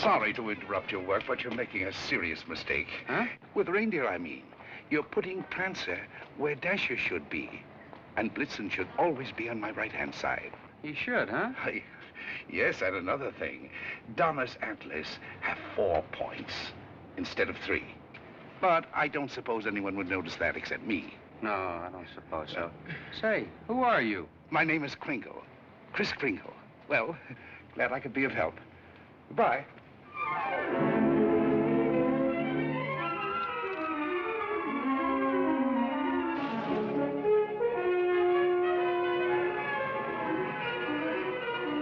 sorry to interrupt your work, but you're making a serious mistake. Huh? With reindeer, I mean. You're putting Prancer where Dasher should be. And Blitzen should always be on my right-hand side. He should, huh? Yes, and another thing. Donna's antlers have 4 points instead of 3. But I don't suppose anyone would notice that except me. No, I don't suppose so. Say, who are you? My name is Kringle. Kris Kringle. Well, glad I could be of help. Goodbye.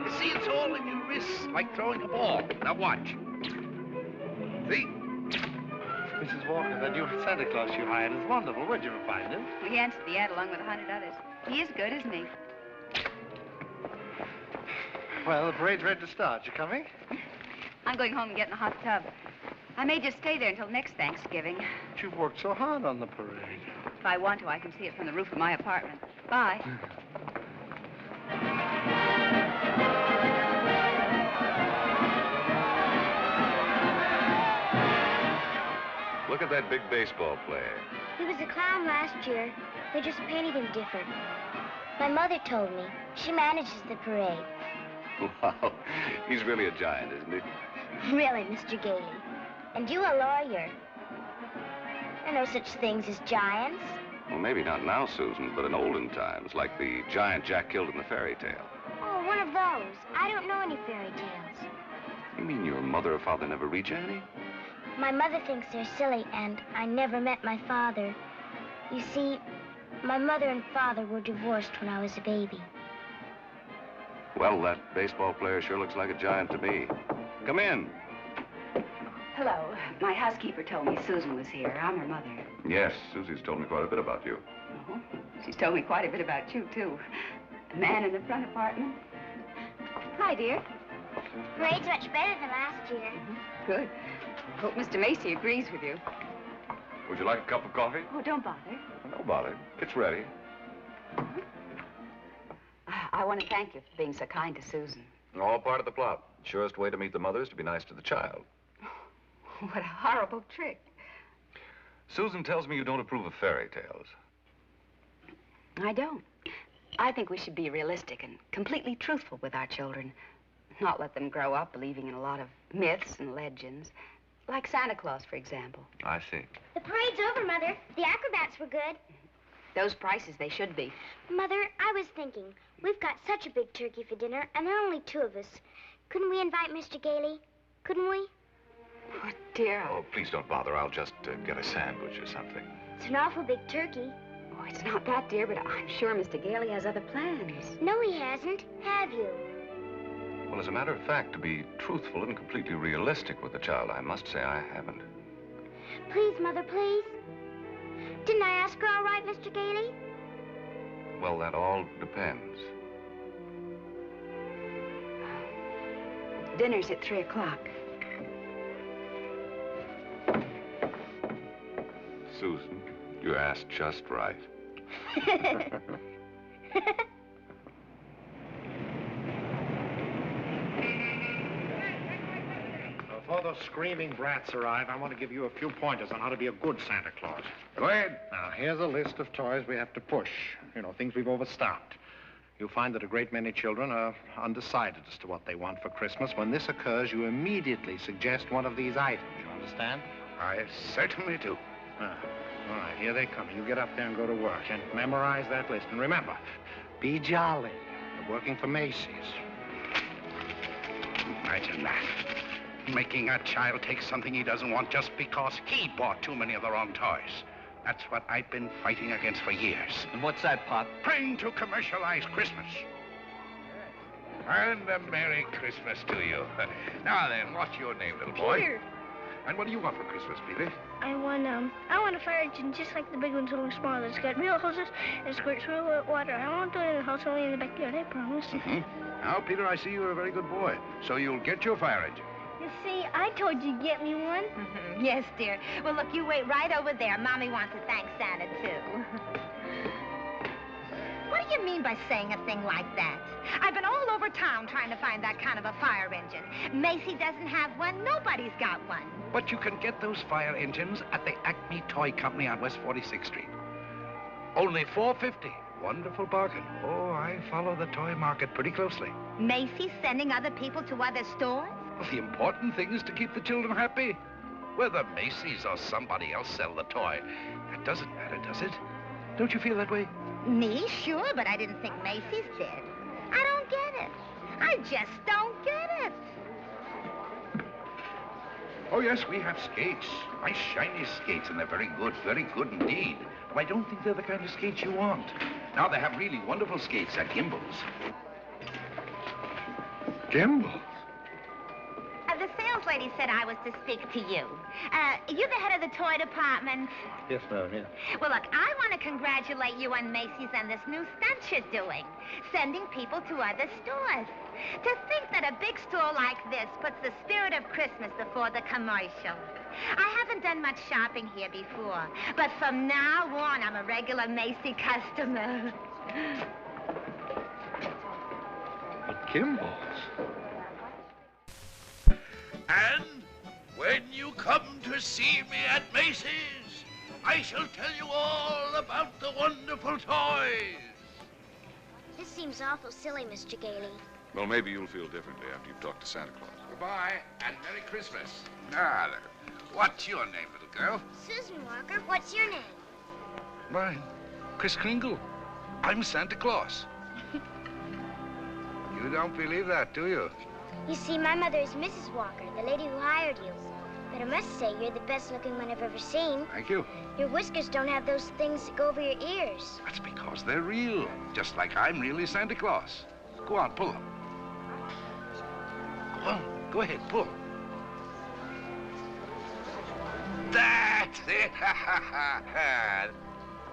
You see, it's all in your wrists, like throwing a ball. Now watch. See? Mrs. Walker, that new Santa Claus you hired is wonderful. Where'd you find him? Well, he answered the ad along with 100 others. He is good, isn't he? Well, the parade's ready to start. You coming? I'm going home and getting a hot tub. I may just stay there until next Thanksgiving. But you've worked so hard on the parade. If I want to, I can see it from the roof of my apartment. Bye. Look at that big baseball player. He was a clown last year. They just painted him different. My mother told me. She manages the parade. Wow, he's really a giant, isn't he? Really, Mr. Gailey. And you a lawyer. There are no such things as giants. Well, maybe not now, Susan, but in olden times, like the giant Jack killed in the fairy tale. Oh, one of those. I don't know any fairy tales. You mean your mother or father never read you any? My mother thinks they're silly, and I never met my father. You see, my mother and father were divorced when I was a baby. Well, that baseball player sure looks like a giant to me. Come in. Hello. My housekeeper told me Susan was here. I'm her mother. Yes, Susie's told me quite a bit about you. Oh, she's told me quite a bit about you, too. The man in the front apartment. Hi, dear. Parade's much better than last year. Good. Hope Mr. Macy agrees with you. Would you like a cup of coffee? Oh, don't bother. No bother. It's ready. I want to thank you for being so kind to Susan. All part of the plot. Surest way to meet the mother is to be nice to the child. What a horrible trick. Susan tells me you don't approve of fairy tales. I don't. I think we should be realistic and completely truthful with our children. Not let them grow up believing in a lot of myths and legends. Like Santa Claus, for example. I see. The parade's over, Mother. The acrobats were good. Those prices, they should be. Mother, I was thinking, we've got such a big turkey for dinner, and there are only 2 of us. Couldn't we invite Mr. Gailey? Couldn't we? Oh, dear. Oh, please don't bother. I'll just get a sandwich or something. It's an awful big turkey. Oh, it's not that, dear, but I'm sure Mr. Gailey has other plans. No, he hasn't. Have you? Well, as a matter of fact, to be truthful and completely realistic with the child, I must say I haven't. Please, Mother, please. Didn't I ask her all right, Mr. Gailey? Well, that all depends. Dinner's at 3 o'clock. Susan, you asked just right. Before those screaming brats arrive, I want to give you a few pointers on how to be a good Santa Claus. Go ahead. Now, here's a list of toys we have to push. You know, things we've overstocked. You'll find that a great many children are undecided as to what they want for Christmas. When this occurs, you immediately suggest one of these items. You understand? I certainly do. All right, here they come. You get up there and go to work and memorize that list. And remember, be jolly. You're working for Macy's. Imagine that. Making a child take something he doesn't want just because he bought too many of the wrong toys. That's what I've been fighting against for years. And what's that, Pop? Praying to commercialize Christmas. And a Merry Christmas to you. Now then, what's your name, little boy? Peter. And what do you want for Christmas, Peter? I want a fire engine just like the big ones, only smaller. It's got real hoses and squirts real water. I won't do it in the house, only in the backyard, I promise. Now, Peter, I see you're a very good boy. So you'll get your fire engine. You see, I told you to get me one. Yes, dear. Well, look, you wait right over there. Mommy wants to thank Santa, too. What do you mean by saying a thing like that? I've been all over town trying to find that kind of a fire engine. Macy doesn't have one. Nobody's got one. But you can get those fire engines at the Acme Toy Company on West 46th Street. Only $4.50. Wonderful bargain. Oh, I follow the toy market pretty closely. Macy's sending other people to other stores? Well, the important thing is to keep the children happy. Whether Macy's or somebody else sell the toy, that doesn't matter, does it? Don't you feel that way? Me? Sure, but I didn't think Macy's did. I don't get it. I just don't get it. Oh, yes, we have skates. Nice, shiny skates, and they're very good indeed. But I don't think they're the kind of skates you want. Now, they have really wonderful skates at Gimbel's. Gimbel's? The sales lady said I was to speak to you. You're the head of the toy department. Yes, ma'am, yeah. Well, look, I want to congratulate you on Macy's and this new stunt you're doing, sending people to other stores. To think that a big store like this puts the spirit of Christmas before the commercial. I haven't done much shopping here before, but from now on, I'm a regular Macy customer. But Gimbel's. And when you come to see me at Macy's, I shall tell you all about the wonderful toys. This seems awful silly, Mr. Gailey. Well, maybe you'll feel differently after you've talked to Santa Claus. Goodbye, and Merry Christmas. Now, what's your name, little girl? Susan Walker, what's your name? Mine, Kris Kringle. I'm Santa Claus. You don't believe that, do you? You see, my mother is Mrs. Walker, the lady who hired you. But I must say, you're the best-looking one I've ever seen. Thank you. Your whiskers don't have those things that go over your ears. That's because they're real, just like I'm really Santa Claus. Go on, pull them. Go on, go ahead, pull. That's it!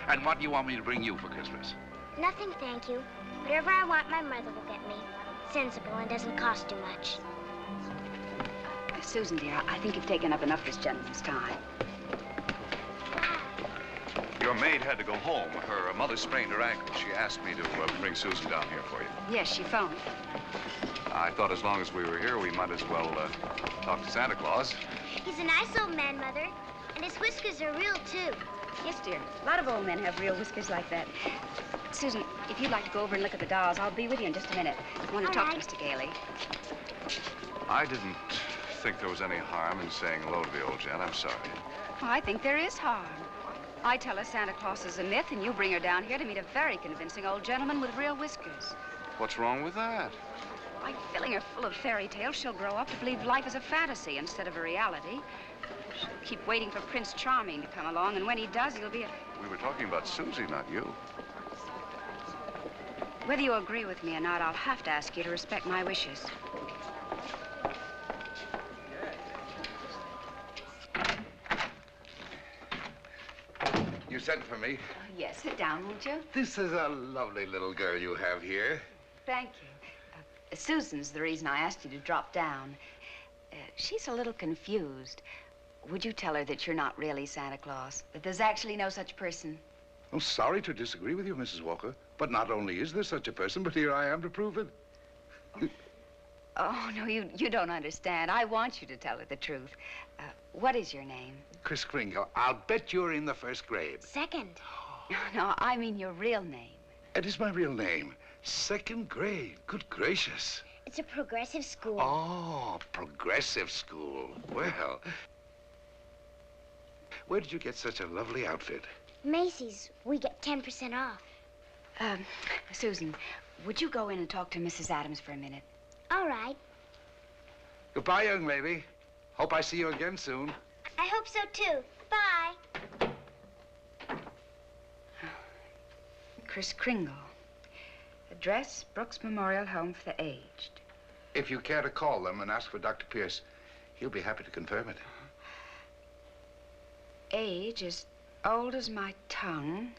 And what do you want me to bring you for Christmas? Nothing, thank you. Whatever I want, my mother will get me. Sensible and doesn't cost too much. Susan, dear, I think you've taken up enough this gentleman's time. Your maid had to go home. Her mother sprained her ankle. She asked me to bring Susan down here for you. Yes, she phoned. I thought as long as we were here, we might as well talk to Santa Claus. He's a nice old man, Mother. And his whiskers are real, too. Yes, dear. A lot of old men have real whiskers like that. Susan, if you'd like to go over and look at the dolls, I'll be with you in just a minute. I want to talk to Mr. Gailey. I didn't think there was any harm in saying hello to the old gent. I'm sorry. Well, I think there is harm. I tell her Santa Claus is a myth, and you bring her down here to meet a very convincing old gentleman with real whiskers. What's wrong with that? By filling her full of fairy tales, she'll grow up to believe life is a fantasy instead of a reality. She'll keep waiting for Prince Charming to come along, and when he does, he'll be a... We were talking about Susie, not you. Whether you agree with me or not, I'll have to ask you to respect my wishes. You sent for me. Yes, sit down, won't you? This is a lovely little girl you have here. Thank you. Susan's the reason I asked you to drop down. She's a little confused. Would you tell her that you're not really Santa Claus? That there's actually no such person? I'm sorry to disagree with you, Mrs. Walker, but not only is there such a person, but here I am to prove it. Oh, no, you don't understand. I want you to tell her the truth. What is your name? Kris Kringle. I'll bet you're in the first grade. Second. No, I mean your real name. It is my real name. Second grade. Good gracious. It's a progressive school. Oh, progressive school. Well, where did you get such a lovely outfit? Macy's. We get 10% off. Susan, would you go in and talk to Mrs. Adams for a minute? All right. Goodbye, young lady. Hope I see you again soon. I hope so, too. Bye. Kris Kringle. Address, Brooks Memorial Home for the Aged. If you care to call them and ask for Dr. Pierce, he'll be happy to confirm it. Age is old as my tongue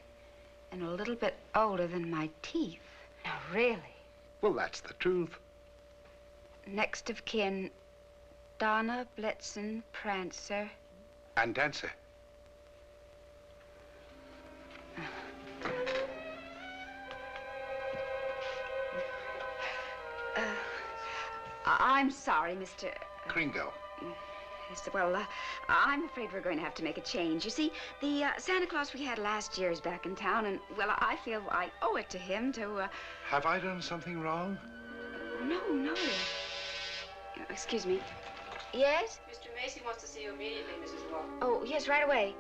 and a little bit older than my teeth. Now, really? Well, that's the truth. Next of kin, Donna, Blitzen, Prancer. And Dancer. I'm sorry, Mr. Kringle. Yes, well, I'm afraid we're going to have to make a change. You see, the Santa Claus we had last year is back in town, and, well, I feel I owe it to him to, Have I done something wrong? No. Excuse me. Yes? Mr. Macy wants to see you immediately, Mrs. Walker. Oh, yes, right away.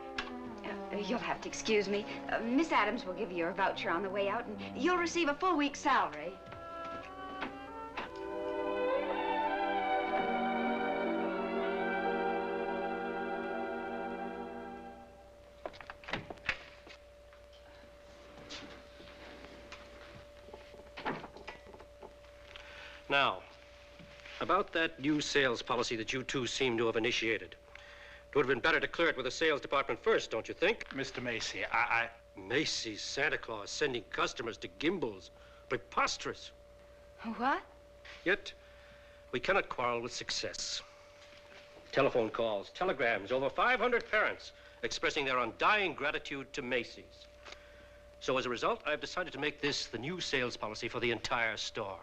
You'll have to excuse me. Miss Adams will give you your voucher on the way out, and you'll receive a full week's salary. Now, about that new sales policy that you two seem to have initiated. It would have been better to clear it with the sales department first, don't you think? Mr. Macy, Macy's Santa Claus sending customers to Gimbel's. Preposterous. What? Yet, we cannot quarrel with success. Telephone calls, telegrams, over 500 parents expressing their undying gratitude to Macy's. So as a result, I've decided to make this the new sales policy for the entire store.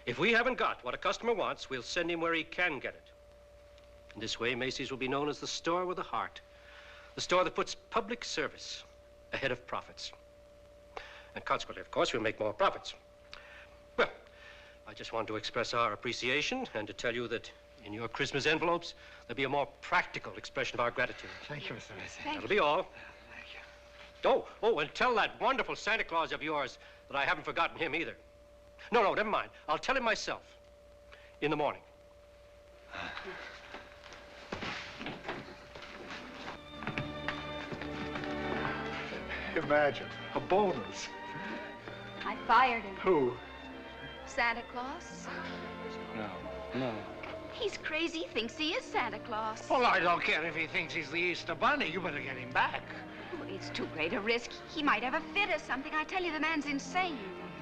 If we haven't got what a customer wants, we'll send him where he can get it. In this way, Macy's will be known as the store with a heart. The store that puts public service ahead of profits. And consequently, of course, we'll make more profits. Well, I just want to express our appreciation and to tell you that in your Christmas envelopes, there'll be a more practical expression of our gratitude. Thank you, Mr. Macy. That'll be all. Thank you. Oh, and tell that wonderful Santa Claus of yours that I haven't forgotten him either. No, never mind. I'll tell him myself in the morning. Imagine, a bonus. I fired him. Who? Santa Claus? No. He's crazy, thinks he is Santa Claus. Well, I don't care if he thinks he's the Easter Bunny. You better get him back. Oh, it's too great a risk. He might have a fit or something. I tell you, the man's insane.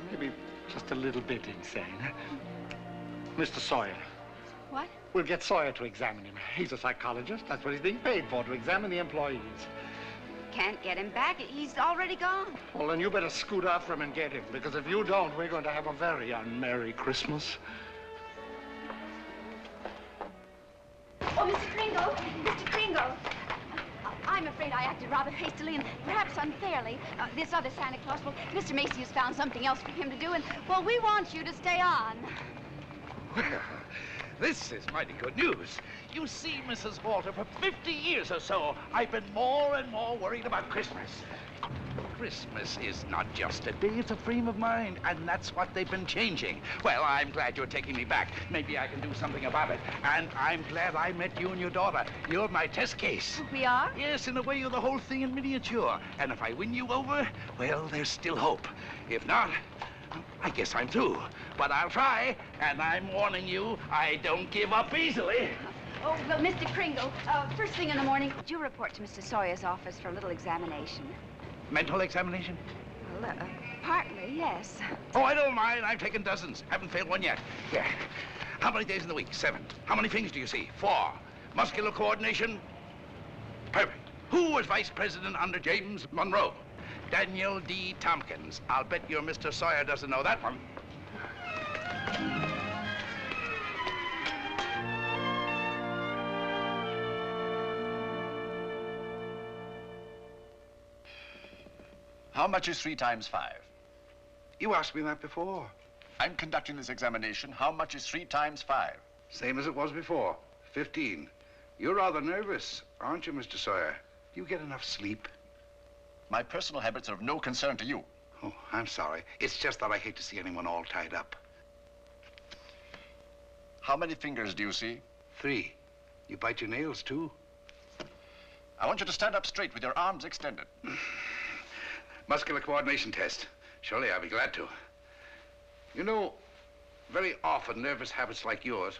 Maybe just a little bit insane. Mr. Sawyer. What? We'll get Sawyer to examine him. He's a psychologist. That's what he's being paid for, to examine the employees. Can't get him back. He's already gone. Well, then you better scoot after him and get him, because if you don't, we're going to have a very unmerry Christmas. Oh, Mr. Kringle! Mr. Kringle! I'm afraid I acted rather hastily and perhaps unfairly. This other Santa Claus, well, Mr. Macy has found something else for him to do, and, well, we want you to stay on. Well, this is mighty good news. You see, Mrs. Walter, for 50 years or so, I've been more and more worried about Christmas. Christmas is not just a day, it's a frame of mind, and that's what they've been changing. Well, I'm glad you're taking me back. Maybe I can do something about it. And I'm glad I met you and your daughter. You're my test case. We are? Yes, in a way, you're the whole thing in miniature. And if I win you over, well, there's still hope. If not, I guess I'm through. But I'll try, and I'm warning you, I don't give up easily. Oh, well, Mr. Kringle, first thing in the morning, do you report to Mr. Sawyer's office for a little examination? Mental examination? Well, partly, yes. Oh, I don't mind. I've taken dozens. Haven't failed one yet. Yeah. How many days in the week? 7. How many things do you see? 4. Muscular coordination? Perfect. Who was vice president under James Monroe? Daniel D. Tompkins. I'll bet your Mr. Sawyer doesn't know that one. How much is 3 times 5? You asked me that before. I'm conducting this examination. How much is 3 times 5? Same as it was before. 15. You're rather nervous, aren't you, Mr. Sawyer? Do you get enough sleep? My personal habits are of no concern to you. Oh, I'm sorry. It's just that I hate to see anyone all tied up. How many fingers do you see? 3. You bite your nails, too? I want you to stand up straight with your arms extended. Muscular coordination test. Surely I'll be glad to. You know, very often nervous habits like yours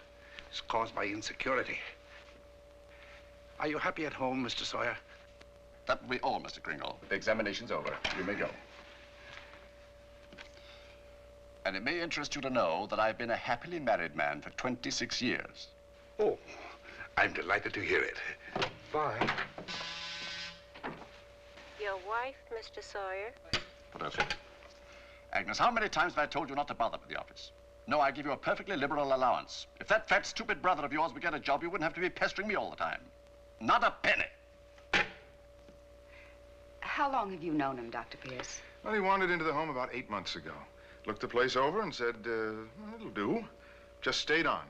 is caused by insecurity. Are you happy at home, Mr. Sawyer? That will be all, Mr. Kringle. The examination's over. You may go. And it may interest you to know that I've been a happily married man for 26 years. Oh, I'm delighted to hear it. Bye. Your wife, Mr. Sawyer? That's it. Agnes, how many times have I told you not to bother with the office? No, I give you a perfectly liberal allowance. If that fat, stupid brother of yours would get a job, you wouldn't have to be pestering me all the time. Not a penny. How long have you known him, Dr. Pierce? Well, he wandered into the home about 8 months ago. Looked the place over and said, it'll do. Just stayed on.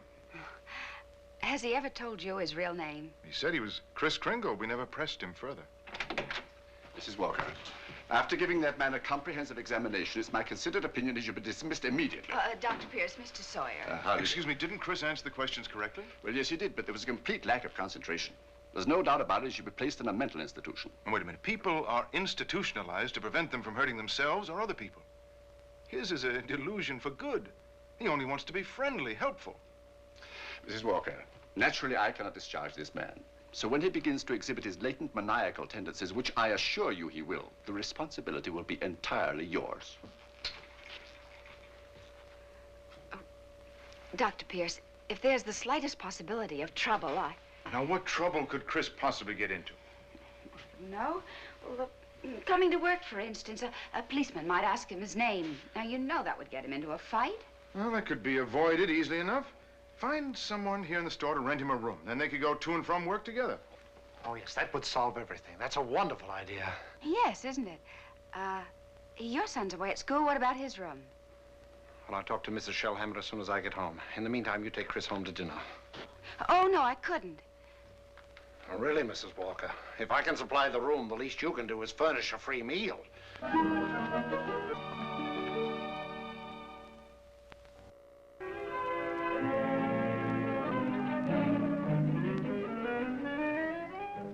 Has he ever told you his real name? He said he was Kris Kringle. We never pressed him further. Mrs. Walker, after giving that man a comprehensive examination, it's my considered opinion he should be dismissed immediately. Dr. Pierce, Mr. Sawyer. Excuse me, didn't Kris answer the questions correctly? Well, yes, he did, but there was a complete lack of concentration. There's no doubt about it, he should be placed in a mental institution. And wait a minute. People are institutionalized to prevent them from hurting themselves or other people. His is a delusion for good. He only wants to be friendly, helpful. Mrs. Walker, naturally I cannot discharge this man. So when he begins to exhibit his latent maniacal tendencies, which I assure you he will, the responsibility will be entirely yours. Oh, Dr. Pierce, if there's the slightest possibility of trouble, Now, what trouble could Kris possibly get into? No? Well, coming to work, for instance, a policeman might ask him his name. Now, you know that would get him into a fight. Well, that could be avoided easily enough. Find someone here in the store to rent him a room. Then they could go to and from work together. Oh, yes, that would solve everything. That's a wonderful idea. Yes, isn't it? Your son's away at school. What about his room? Well, I'll talk to Mrs. Shellhammer as soon as I get home. In the meantime, you take Kris home to dinner. Oh, no, I couldn't. Oh, really, Mrs. Walker? If I can supply the room, the least you can do is furnish a free meal.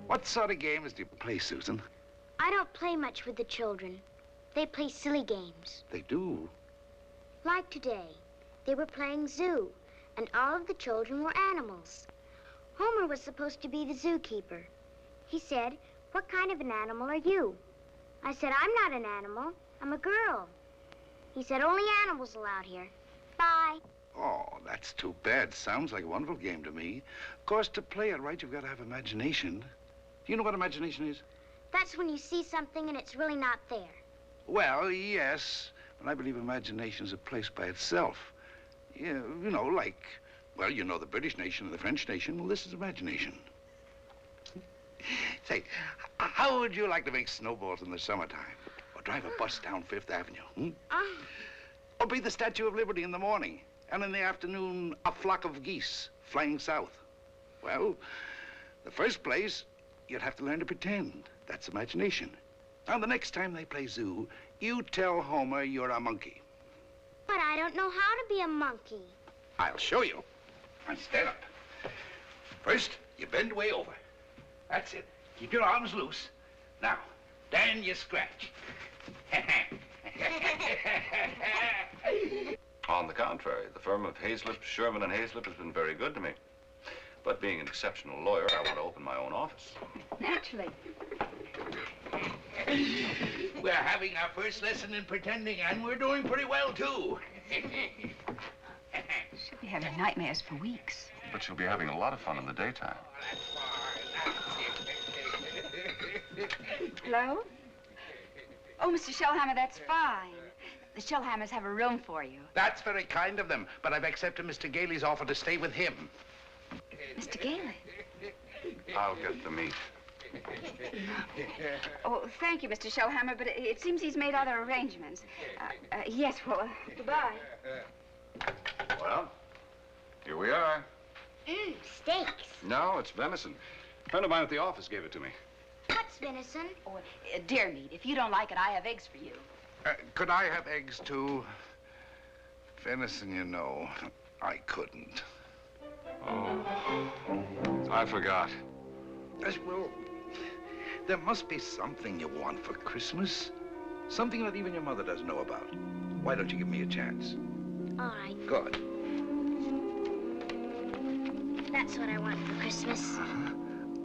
What sort of games do you play, Susan? I don't play much with the children. They play silly games. They do. Like today, they were playing zoo, and all of the children were animals. Homer was supposed to be the zookeeper. He said, "What kind of an animal are you?" I said, "I'm not an animal. I'm a girl." He said, "Only animals allowed here. Bye." Oh, that's too bad. Sounds like a wonderful game to me. Of course, to play it right, you've got to have imagination. Do you know what imagination is? That's when you see something and it's really not there. Well, yes, but I believe imagination is a place by itself. Yeah, you know, like, well, you know the British nation and the French nation. Well, this is imagination. Say, how would you like to make snowballs in the summertime? Or drive a bus down Fifth Avenue, Or be the Statue of Liberty in the morning, and in the afternoon, a flock of geese flying south? Well, the first place, you'd have to learn to pretend. That's imagination. Now, the next time they play zoo, you tell Homer you're a monkey. But I don't know how to be a monkey. I'll show you. Now, stand up. First, you bend way over. That's it. Keep your arms loose. Now, then you scratch. On the contrary, the firm of Hazlip, Sherman, and Hazlip has been very good to me. But being an exceptional lawyer, I want to open my own office. Naturally. We're having our first lesson in pretending, and we're doing pretty well, too. She'll be having nightmares for weeks. But she'll be having a lot of fun in the daytime. Hello? Oh, Mr. Shellhammer, that's fine. The Shellhammers have a room for you. That's very kind of them, but I've accepted Mr. Gailey's offer to stay with him. Mr. Gailey? I'll get the meat. Oh, thank you, Mr. Shellhammer, but it seems he's made other arrangements. Yes, well, goodbye. Well, here we are. Steaks. No, it's venison. A friend of mine at the office gave it to me. What's venison? Oh, deer meat. If you don't like it, I have eggs for you. Could I have eggs, too? Venison, you know, I couldn't. Oh, I forgot. Well, there must be something you want for Christmas. Something that even your mother doesn't know about. Why don't you give me a chance? All right. Good. That's what I want for Christmas.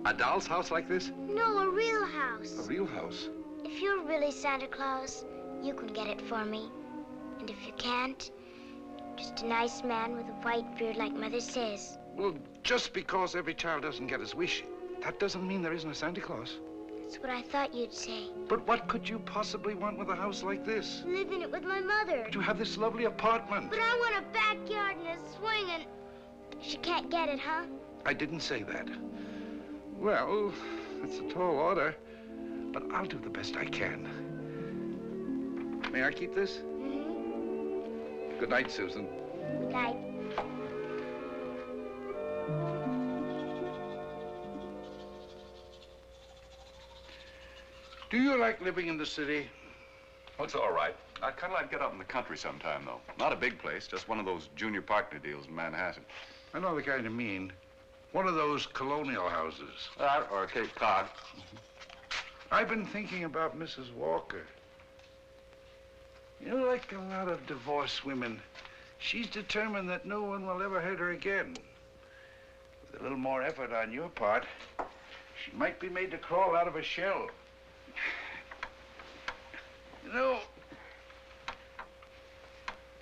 A doll's house like this? No, a real house. A real house? If you're really Santa Claus, you can get it for me. And if you can't, just a nice man with a white beard like Mother says. Well, just because every child doesn't get his wish, that doesn't mean there isn't a Santa Claus. That's what I thought you'd say. But what could you possibly want with a house like this? Live in it with my mother. But you have this lovely apartment. But I want a backyard and a swing and... She can't get it, huh? I didn't say that. Well, it's a tall order, but I'll do the best I can. May I keep this? Mm-hmm. Good night, Susan. Good night. Do you like living in the city? Oh, it's all right. I'd kind of like to get out in the country sometime, though. Not a big place, just one of those junior partner deals in Manhattan. I know the kind you mean. One of those colonial houses. Or Cape Cod. I've been thinking about Mrs. Walker. You know, like a lot of divorced women, she's determined that no one will ever hurt her again. With a little more effort on your part, she might be made to crawl out of a shell. You know,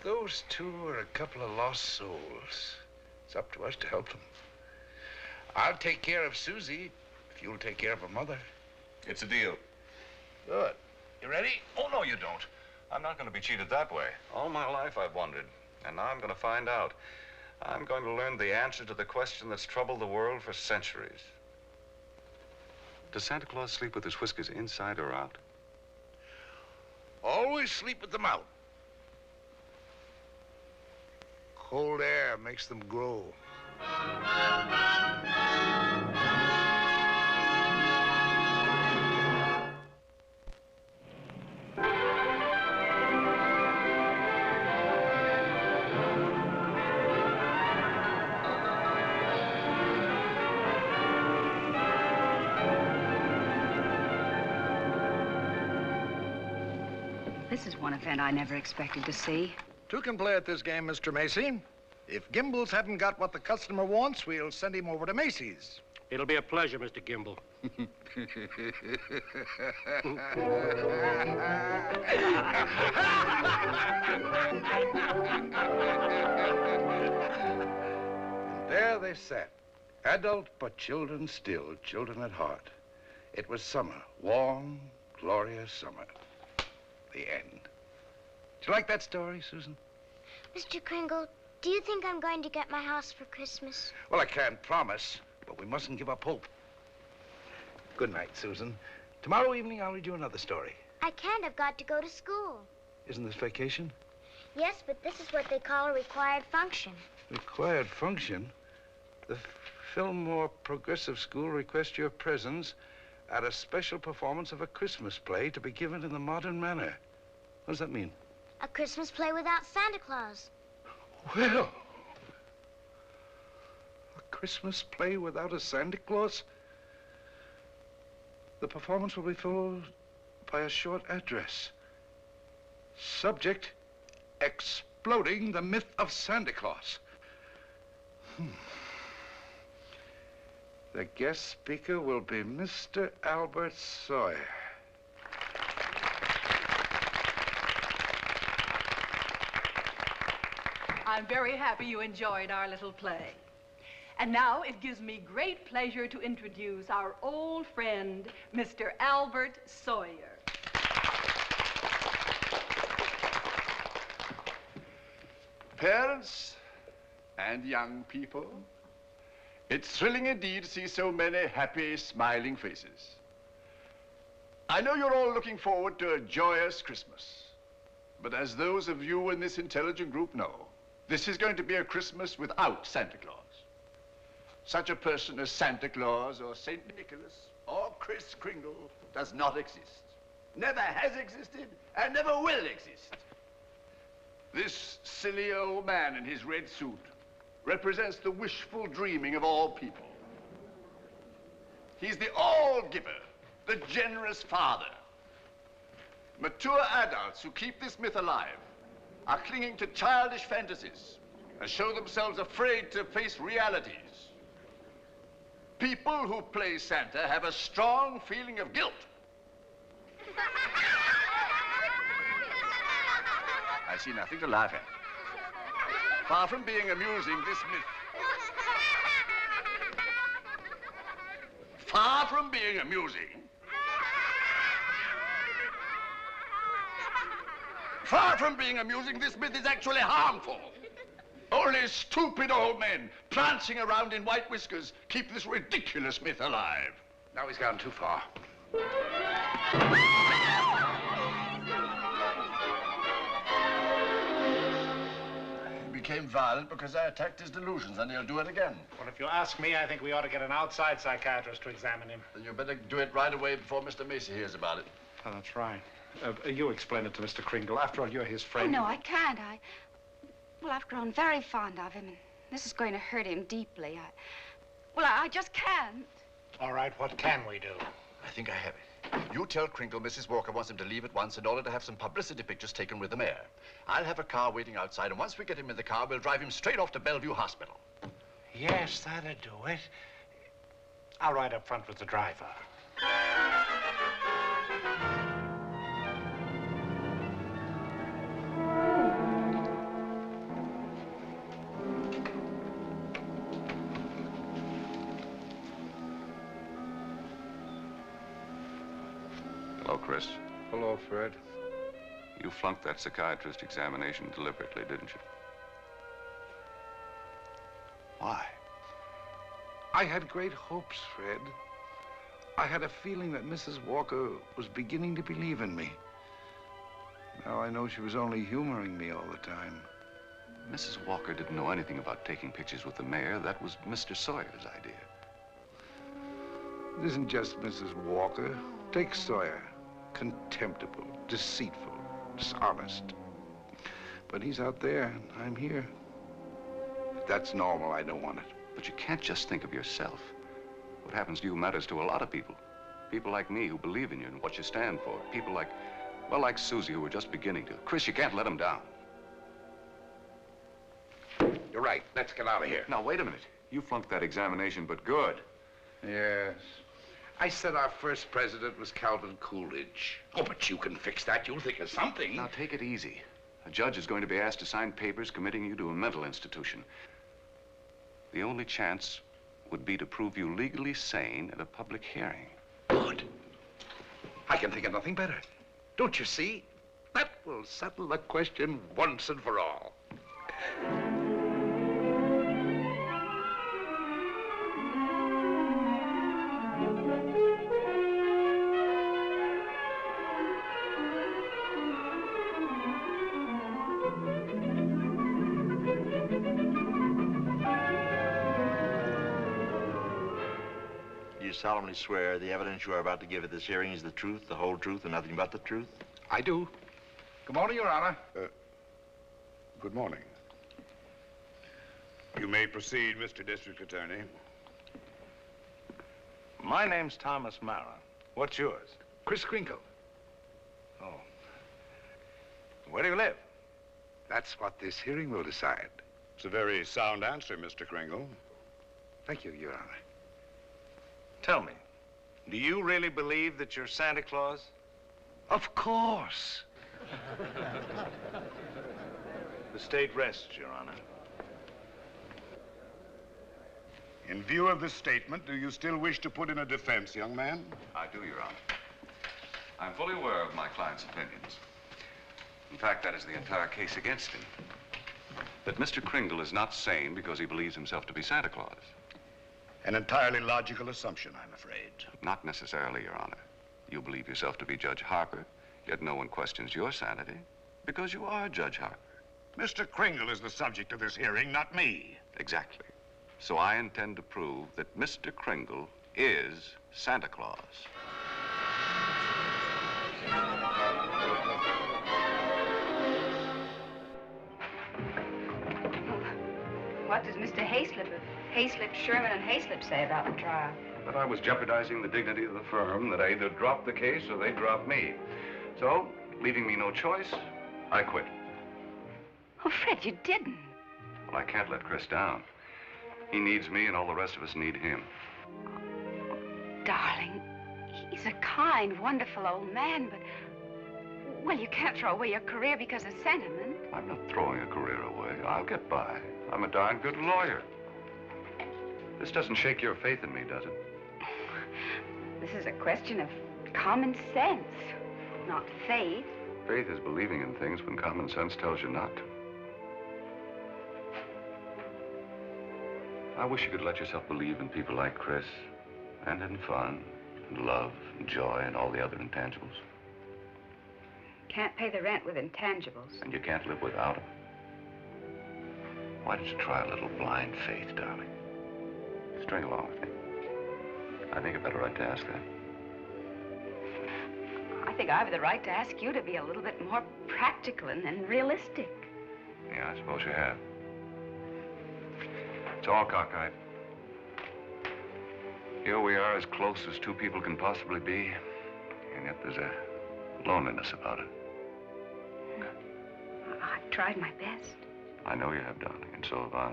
those two are a couple of lost souls. It's up to us to help them. I'll take care of Susie if you'll take care of her mother. It's a deal. Good. You ready? Oh, no, you don't. I'm not going to be cheated that way. All my life I've wondered, and now I'm going to find out. I'm going to learn the answer to the question that's troubled the world for centuries. Does Santa Claus sleep with his whiskers inside or out? Always sleep with them out. Cold air makes them grow. This is one event I never expected to see. Two can play at this game, Mr. Macy. If Gimbel's haven't got what the customer wants, we'll send him over to Macy's. It'll be a pleasure, Mr. Gimble. And there they sat, adult but children still, children at heart. It was summer, warm, glorious summer. The end. Did you like that story, Susan? Mr. Kringle, do you think I'm going to get my house for Christmas? Well, I can't promise, but we mustn't give up hope. Good night, Susan. Tomorrow evening, I'll read you another story. I can't. I've got to go to school. Isn't this vacation? Yes, but this is what they call a required function. Required function? The Fillmore Progressive School requests your presence at a special performance of a Christmas play to be given in the modern manner. What does that mean? A Christmas play without Santa Claus. Well, a Christmas play without a Santa Claus? The performance will be followed by a short address. Subject, exploding the myth of Santa Claus. The guest speaker will be Mr. Albert Sawyer. I'm very happy you enjoyed our little play. And now it gives me great pleasure to introduce our old friend, Mr. Albert Sawyer. Parents and young people, it's thrilling indeed to see so many happy, smiling faces. I know you're all looking forward to a joyous Christmas, but as those of you in this intelligent group know, this is going to be a Christmas without Santa Claus. Such a person as Santa Claus or St. Nicholas or Kris Kringle does not exist. Never has existed and never will exist. This silly old man in his red suit represents the wishful dreaming of all people. He's the all-giver, the generous father. Mature adults who keep this myth alive are clinging to childish fantasies and show themselves afraid to face realities. People who play Santa have a strong feeling of guilt. I see nothing to laugh at. Far from being amusing, this myth... Far from being amusing, Far from being amusing, this myth is actually harmful. Only stupid old men prancing around in white whiskers keep this ridiculous myth alive. Now he's gone too far. He became violent because I attacked his delusions, and he'll do it again. Well, if you ask me, I think we ought to get an outside psychiatrist to examine him. Then you better do it right away before Mr. Macy hears about it. Oh, that's right. You explain it to Mr. Kringle. After all, you're his friend. Oh, no, I can't. Well, I've grown very fond of him, and this is going to hurt him deeply. I just can't. All right, what can we do? I think I have it. You tell Kringle Mrs. Walker wants him to leave at once in order to have some publicity pictures taken with the mayor. I'll have a car waiting outside, and once we get him in the car, we'll drive him straight off to Bellevue Hospital. Yes, that'll do it. I'll ride up front with the driver. Hello, Kris. Hello, Fred. You flunked that psychiatrist examination deliberately, didn't you? Why? I had great hopes, Fred. I had a feeling that Mrs. Walker was beginning to believe in me. Now I know she was only humoring me all the time. Mrs. Walker didn't know anything about taking pictures with the mayor. That was Mr. Sawyer's idea. It isn't just Mrs. Walker. Take Sawyer. Contemptible, deceitful, dishonest. But he's out there, and I'm here. If that's normal, I don't want it. But you can't just think of yourself. What happens to you matters to a lot of people. People like me who believe in you and what you stand for. People like, well, like Susie, who are just beginning to. Kris, you can't let them down. You're right. Let's get out of here. Now, wait a minute. You flunked that examination, but good. Yes. I said our first president was Calvin Coolidge. Oh, but you can fix that. You'll think of something. Now, take it easy. A judge is going to be asked to sign papers committing you to a mental institution. The only chance would be to prove you legally sane at a public hearing. Good. I can think of nothing better. Don't you see? That will settle the question once and for all. You solemnly swear the evidence you are about to give at this hearing is the truth, the whole truth, and nothing but the truth? I do. Good morning, Your Honor. Good morning. You may proceed, Mr. District Attorney. My name's Thomas Mara. What's yours? Kris Kringle. Oh. Where do you live? That's what this hearing will decide. It's a very sound answer, Mr. Kringle. Thank you, Your Honor. Tell me, do you really believe that you're Santa Claus? Of course. The state rests, Your Honor. In view of this statement, do you still wish to put in a defense, young man? I do, Your Honor. I'm fully aware of my client's opinions. In fact, that is the entire case against him. That Mr. Kringle is not sane because he believes himself to be Santa Claus. An entirely logical assumption, I'm afraid. Not necessarily, Your Honor. You believe yourself to be Judge Harper, yet no one questions your sanity because you are Judge Harper. Mr. Kringle is the subject of this hearing, not me. Exactly. So I intend to prove that Mr. Kringle is Santa Claus. What does Mr. Hayslip, Sherman, and Hayslip say about the trial? That I was jeopardizing the dignity of the firm, that I either dropped the case or they dropped me. So, leaving me no choice, I quit. Oh, Fred, you didn't. Well, I can't let Kris down. He needs me, and all the rest of us need him. Darling, he's a kind, wonderful old man, but... Well, you can't throw away your career because of sentiment. I'm not throwing a career away. I'll get by. I'm a darn good lawyer. This doesn't shake your faith in me, does it? This is a question of common sense, not faith. Faith is believing in things when common sense tells you not to. I wish you could let yourself believe in people like Kris, and in fun, and love, and joy, and all the other intangibles. Can't pay the rent with intangibles. And you can't live without them. Why don't you try a little blind faith, darling? String along with me. I think I've got a right to ask that. I think I have the right to ask you to be a little bit more practical and realistic. Yeah, I suppose you have. It's all cockeyed. Here we are, as close as two people can possibly be, and yet there's a loneliness about it. I've tried my best. I know you have, darling, and so have I.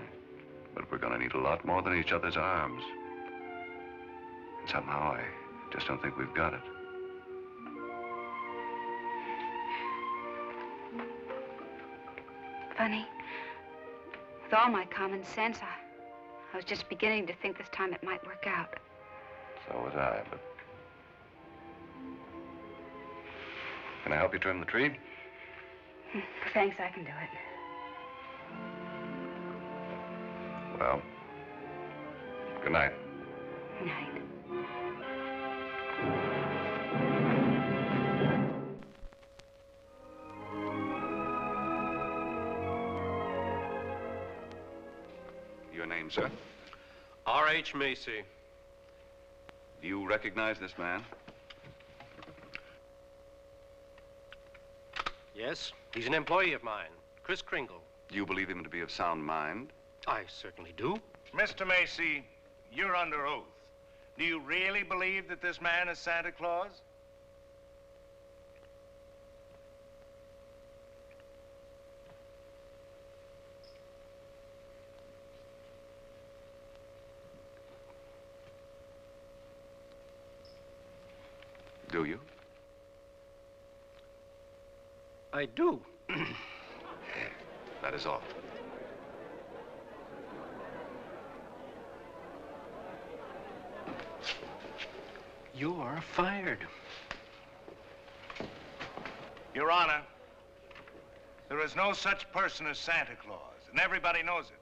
But we're gonna need a lot more than each other's arms. And somehow I just don't think we've got it. Funny. With all my common sense, I was just beginning to think this time it might work out. So was I, but... Can I help you trim the tree? Thanks, I can do it. Well, good night. Good night. Your name, sir? R.H. Macy. Do you recognize this man? Yes, he's an employee of mine, Kris Kringle. Do you believe him to be of sound mind? I certainly do. Mr. Macy, you're under oath. Do you really believe that this man is Santa Claus? Do you? I do. That is all. You are fired. Your Honor, there is no such person as Santa Claus, and everybody knows it.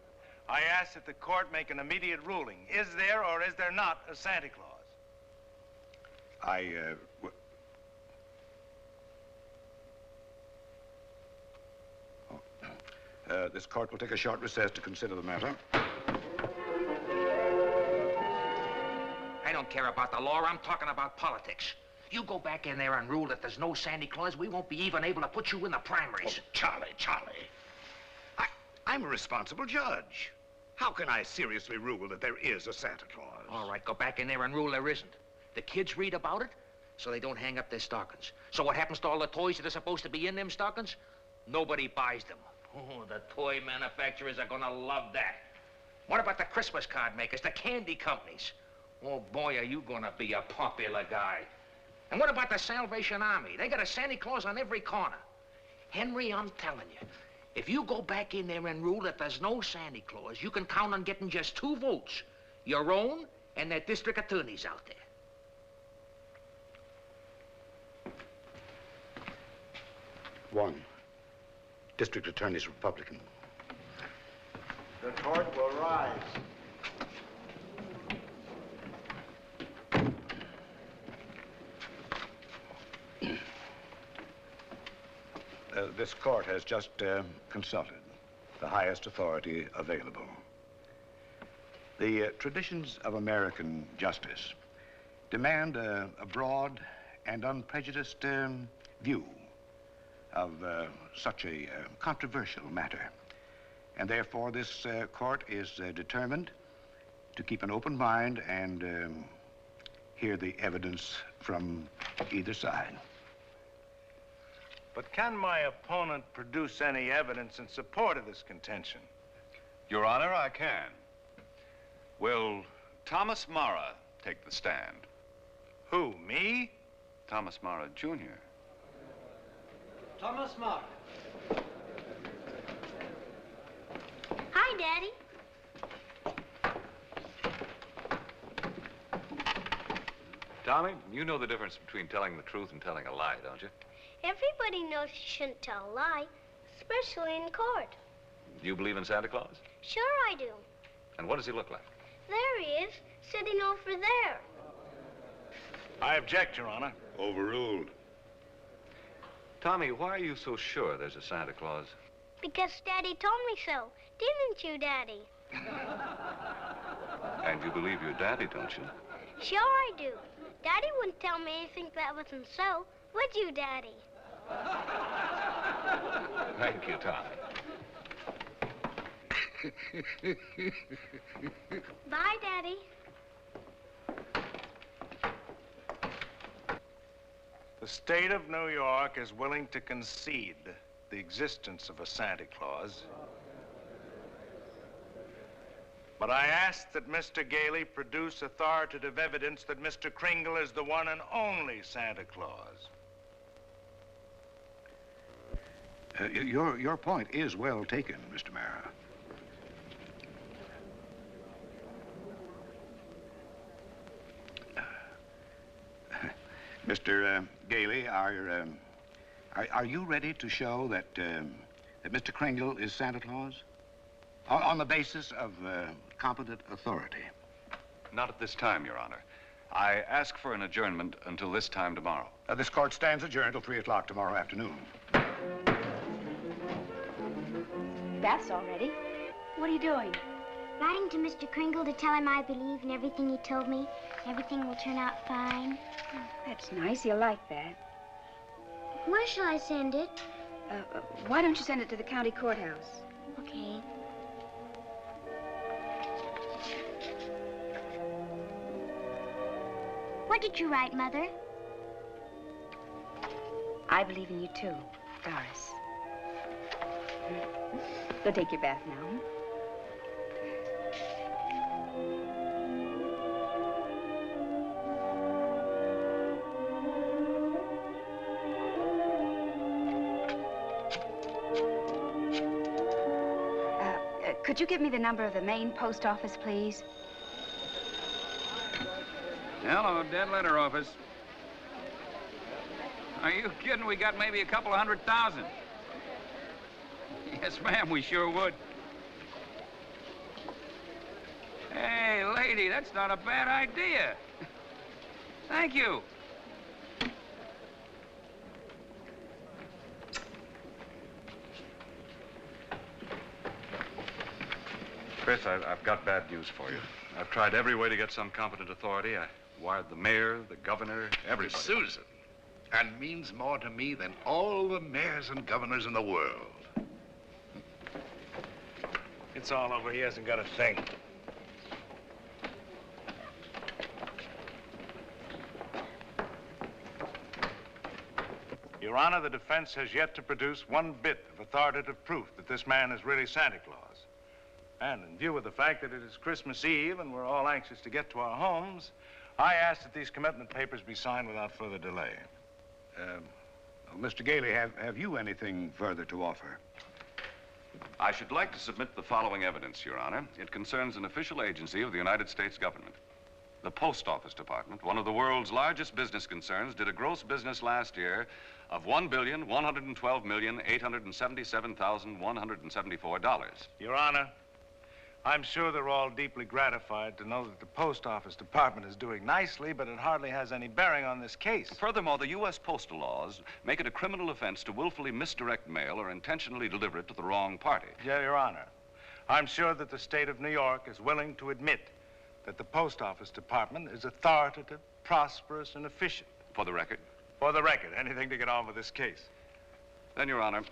I ask that the court make an immediate ruling. Is there or is there not a Santa Claus? This court will take a short recess to consider the matter. I don't care about the law. I'm talking about politics. You go back in there and rule that there's no Santa Claus, we won't be even able to put you in the primaries. Oh, Charlie. I'm a responsible judge. How can I seriously rule that there is a Santa Claus? All right, go back in there and rule there isn't. The kids read about it, so they don't hang up their stockings. So what happens to all the toys that are supposed to be in them stockings? Nobody buys them. Oh, the toy manufacturers are gonna love that. What about the Christmas card makers, the candy companies? Oh, boy, are you gonna be a popular guy. And what about the Salvation Army? They got a Santa Claus on every corner. Henry, I'm telling you, if you go back in there and rule that there's no Santa Claus, you can count on getting just 2 votes. Your own and that district attorney's out there. One. District Attorney's Republican. The court will rise. This court has just consulted the highest authority available. The traditions of American justice demand a broad and unprejudiced view of such a controversial matter. And therefore, this court is determined to keep an open mind and hear the evidence from either side. But can my opponent produce any evidence in support of this contention? Your Honor, I can. Will Thomas Mara take the stand? Who, me? Thomas Mara, Jr. Thomas Mara. Hi, Daddy. Tommy, you know the difference between telling the truth and telling a lie, don't you? Everybody knows you shouldn't tell a lie, especially in court. Do you believe in Santa Claus? Sure I do. And what does he look like? There he is, sitting over there. I object, Your Honor. Overruled. Tommy, why are you so sure there's a Santa Claus? Because Daddy told me so. Didn't you, Daddy? And you believe your daddy, don't you? Sure I do. Daddy wouldn't tell me anything that wasn't so. Would you, Daddy? Thank you, Tommy. Bye, Daddy. The state of New York is willing to concede the existence of a Santa Claus. But I ask that Mr. Gailey produce authoritative evidence that Mr. Kringle is the one and only Santa Claus. Your point is well taken, Mr. Mara. Mr. Gailey, are you ready to show that that Mr. Kringle is Santa Claus on the basis of competent authority? Not at this time, Your Honor. I ask for an adjournment until this time tomorrow. This court stands adjourned till 3 o'clock tomorrow afternoon. Bath's all ready. What are you doing? Writing to Mr. Kringle to tell him I believe in everything he told me. Everything will turn out fine. Oh, that's nice. He'll like that. Where shall I send it? Why don't you send it to the county courthouse? Okay. What did you write, Mother? I believe in you too, Doris. Go take your bath now. Could you give me the number of the main post office, please? Hello, dead letter office. Are you kidding? We got maybe a couple of 100,000. Yes, ma'am, we sure would. Hey, lady, that's not a bad idea. Thank you. Kris, I've got bad news for you. I've tried every way to get some competent authority. I wired the mayor, the governor, everybody. Susan. And means more to me than all the mayors and governors in the world. It's all over. He hasn't got a thing. Your Honor, the defense has yet to produce one bit of authoritative proof that this man is really Santa Claus. And in view of the fact that it is Christmas Eve and we're all anxious to get to our homes, I ask that these commitment papers be signed without further delay. Mr. Gailey, have you anything further to offer? I should like to submit the following evidence, Your Honor. It concerns an official agency of the United States government. The Post Office Department, one of the world's largest business concerns, did a gross business last year of $1,112,877,174. Your Honor, I'm sure they're all deeply gratified to know that the Post Office Department is doing nicely, but it hardly has any bearing on this case. Furthermore, the U.S. postal laws make it a criminal offense to willfully misdirect mail or intentionally deliver it to the wrong party. Yeah, Your Honor. I'm sure that the state of New York is willing to admit that the Post Office Department is authoritative, prosperous, and efficient. For the record? For the record. Anything to get on with this case. Then, Your Honor,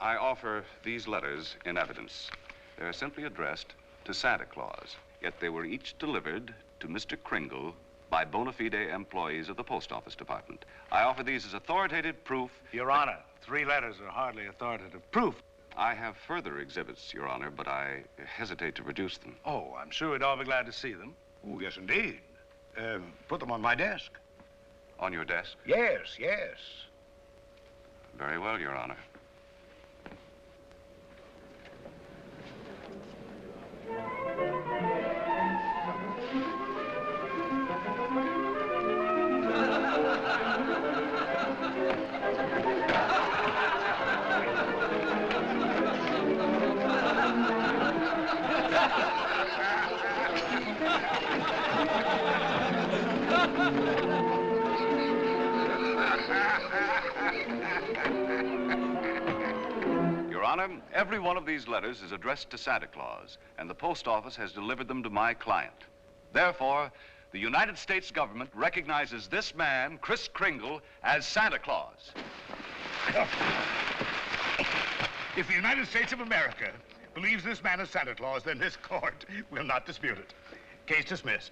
I offer these letters in evidence. They're simply addressed to Santa Claus, yet they were each delivered to Mr. Kringle by bona fide employees of the Post Office Department. I offer these as authoritative proof. Your Honor, 3 letters are hardly authoritative proof. I have further exhibits, Your Honor, but I hesitate to produce them. Oh, I'm sure we'd all be glad to see them. Oh, yes, indeed. Put them on my desk. On your desk? Yes, yes. Very well, Your Honor. Your Honor, every one of these letters is addressed to Santa Claus, and the post office has delivered them to my client. Therefore, the United States government recognizes this man, Kris Kringle, as Santa Claus. If the United States of America believes this man is Santa Claus, then this court will not dispute it. Case dismissed.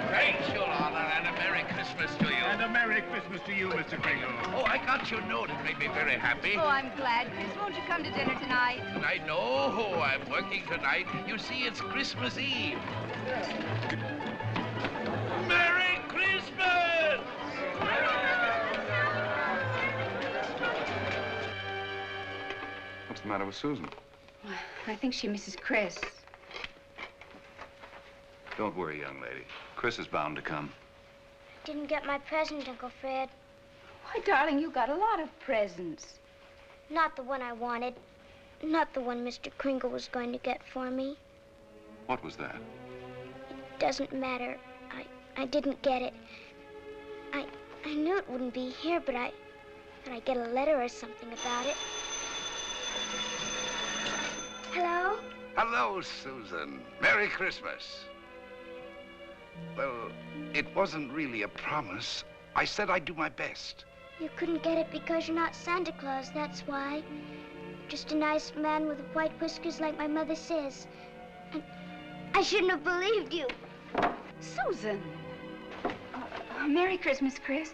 Thanks, Your Honor, and a Merry Christmas to you. And a Merry Christmas to you, Mr. Kringle. Oh, I got your note. It made me very happy. Oh, I'm glad. Kris, won't you come to dinner tonight? I know. I'm working tonight. You see, it's Christmas Eve. Merry Christmas! What's the matter with Susan? I think she misses Kris. Don't worry, young lady. Kris is bound to come. Didn't get my present, Uncle Fred. Why, darling, you got a lot of presents. Not the one I wanted. Not the one Mr. Kringle was going to get for me. What was that? It doesn't matter. I didn't get it. I knew it wouldn't be here, but I'd get a letter or something about it. Hello? Hello, Susan. Merry Christmas. Well, it wasn't really a promise. I said I'd do my best. You couldn't get it because you're not Santa Claus, that's why. Just a nice man with white whiskers like my mother says. And I shouldn't have believed you. Susan. Merry Christmas, Kris.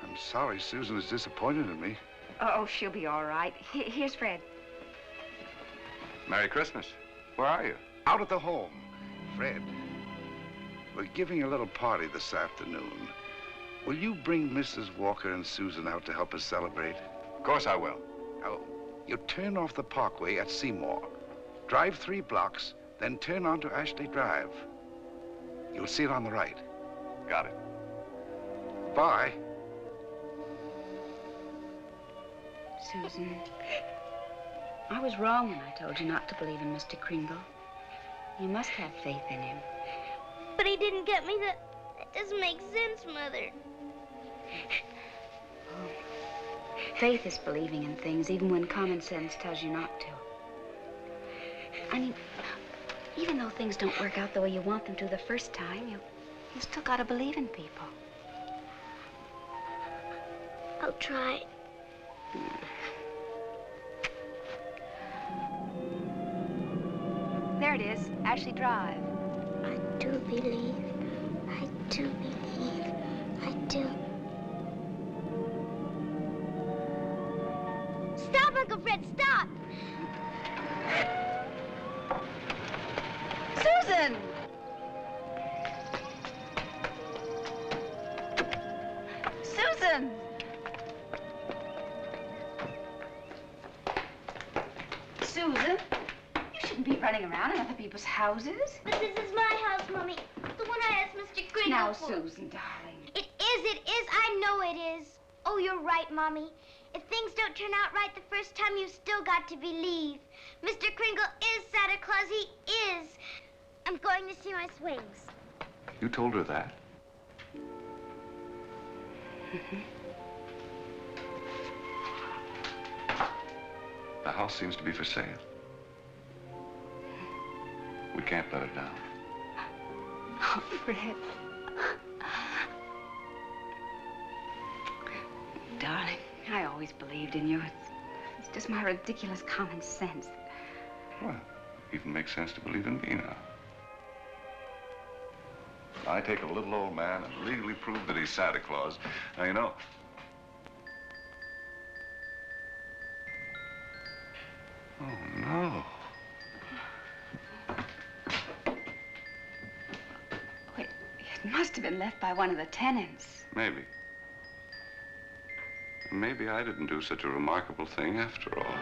I'm sorry Susan is disappointed in me. Oh, she'll be all right. Here's Fred. Merry Christmas. Where are you? Out at the home. Fred, we're giving a little party this afternoon. Will you bring Mrs. Walker and Susan out to help us celebrate? Of course I will. Now, you turn off the parkway at Seymour. Drive 3 blocks, then turn onto Ashley Drive. You'll see it on the right. Got it. Bye. Susan, I was wrong when I told you not to believe in Mr. Kringle. You must have faith in him. But he didn't get me that. That doesn't make sense, Mother. Faith is believing in things even when common sense tells you not to. I mean, even though things don't work out the way you want them to the first time, you still gotta believe in people. I'll try. There it is, Ashley Drive. I do believe. I do believe. I do. Stop, Uncle Fred, stop! Susan! Susan! Susan? You shouldn't be running around in other people's houses. But this is my house, Mommy. The one I asked Mr. Kringle Now, for. Susan, darling. It is. I know it is. Oh, you're right, Mommy. If things don't turn out right the first time, you've still got to believe. Mr. Kringle is Santa Claus. He is. I'm going to see my swings. You told her that? The house seems to be for sale. We can't let it down. Oh, Fred. Darling, I always believed in you. It's just my ridiculous common sense. Well, it even makes sense to believe in me now. I take a little old man and legally prove that he's Santa Claus. Now, you know. Oh, no. Wait, it must have been left by one of the tenants. Maybe. Maybe I didn't do such a remarkable thing after all.